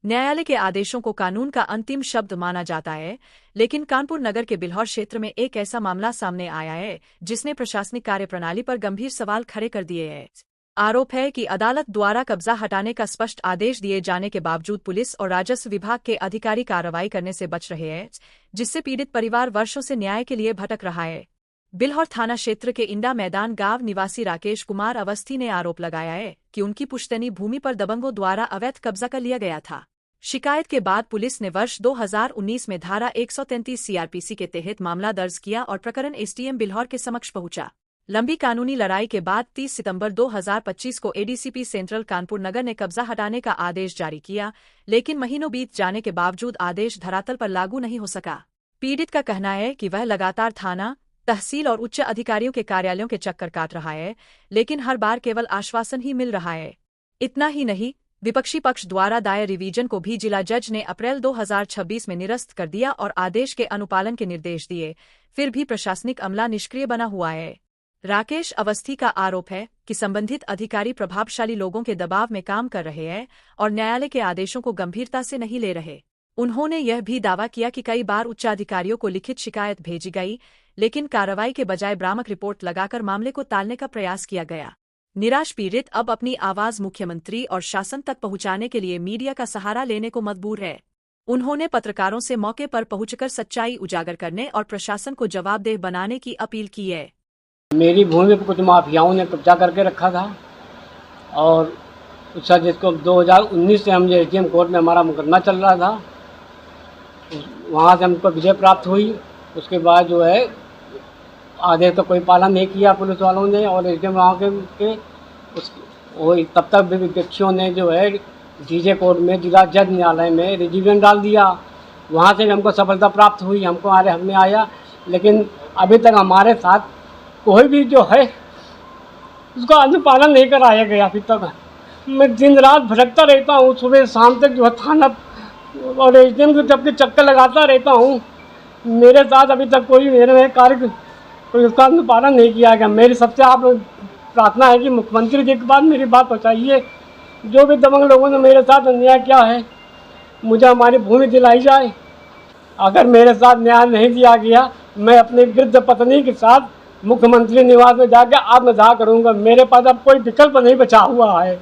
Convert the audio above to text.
न्यायालय के आदेशों को कानून का अंतिम शब्द माना जाता है, लेकिन कानपुर नगर के बिल्हौर क्षेत्र में एक ऐसा मामला सामने आया है जिसने प्रशासनिक कार्यप्रणाली पर गंभीर सवाल खड़े कर दिए हैं। आरोप है कि अदालत द्वारा कब्जा हटाने का स्पष्ट आदेश दिए जाने के बावजूद पुलिस और राजस्व विभाग के अधिकारी कार्रवाई करने से बच रहे हैं, जिससे पीड़ित परिवार वर्षों से न्याय के लिए भटक रहा है। बिल्हौर थाना क्षेत्र के इंडा मैदान गांव निवासी राकेश कुमार अवस्थी ने आरोप लगाया है कि उनकी पुश्तैनी भूमि पर दबंगों द्वारा अवैध कब्जा कर लिया गया था। शिकायत के बाद पुलिस ने वर्ष 2019 में धारा 133 सीआरपीसी के तहत मामला दर्ज किया और प्रकरण एसडीएम बिल्हौर के समक्ष पहुंचा। लंबी कानूनी लड़ाई के बाद 30 सितंबर 2025 को एडीसीपी सेंट्रल कानपुर नगर ने कब्जा हटाने का आदेश जारी किया, लेकिन महीनों बीत जाने के बावजूद आदेश धरातल पर लागू नहीं हो सका। पीड़ित का कहना है कि वह लगातार थाना, तहसील और उच्च अधिकारियों के कार्यालयों के चक्कर काट रहा है, लेकिन हर बार केवल आश्वासन ही मिल रहा है। इतना ही नहीं, विपक्षी पक्ष द्वारा दायर रिवीजन को भी जिला जज ने अप्रैल 2026 में निरस्त कर दिया और आदेश के अनुपालन के निर्देश दिए, फिर भी प्रशासनिक अमला निष्क्रिय बना हुआ है। राकेश अवस्थी का आरोप है कि संबंधित अधिकारी प्रभावशाली लोगों के दबाव में काम कर रहे हैं और न्यायालय के आदेशों को गंभीरता से नहीं ले रहे। उन्होंने यह भी दावा किया कि कई बार उच्चाधिकारियों को लिखित शिकायत भेजी गई, लेकिन कार्रवाई के बजाय भ्रामक रिपोर्ट लगाकर मामले को टालने का प्रयास किया गया। निराश पीड़ित अब अपनी आवाज मुख्यमंत्री और शासन तक पहुंचाने के लिए मीडिया का सहारा लेने को मजबूर है। उन्होंने पत्रकारों से मौके पर पहुंचकर सच्चाई उजागर करने और प्रशासन को जवाबदेह बनाने की अपील की है। मेरी भूमि पर कुछ माफियाओं ने कब्जा करके रखा था और उसका जिसको 2019 से हम जो एसडीएम कोर्ट में हमारा मुकदमा चल रहा था, वहाँ से हमको विजय प्राप्त हुई। उसके बाद जो है आदेश का कोई पालन नहीं किया पुलिस वालों ने और एसडीएम वहाँ के वही तब तक भी विपक्षियों ने जो है डीजे कोर्ट में जिला जज न्यायालय में रिजीवन डाल दिया। वहाँ से भी हमको सफलता प्राप्त हुई, हमको हमारे हक में आया, लेकिन अभी तक हमारे साथ कोई भी जो है उसका अनुपालन नहीं कराया गया। अभी तक मैं दिन रात भटकता रहता हूँ, सुबह शाम तक जो है थाना और एसडीएम के जबकि चक्कर लगाता रहता हूँ। मेरे साथ अभी तक कोई मेरे कार्य कोई उसका अनुपालन नहीं किया गया। मेरी सबसे आप प्रार्थना है कि मुख्यमंत्री जी के पास मेरी बात पहुँचाइए। जो भी दबंग लोगों ने मेरे साथ अन्याय किया है, मुझे हमारी भूमि दिलाई जाए। अगर मेरे साथ न्याय नहीं दिया गया, मैं अपनी वृद्ध पत्नी के साथ मुख्यमंत्री निवास में जाकर आत्मदाह करूंगा। मेरे पास अब कोई विकल्प नहीं बचा हुआ है।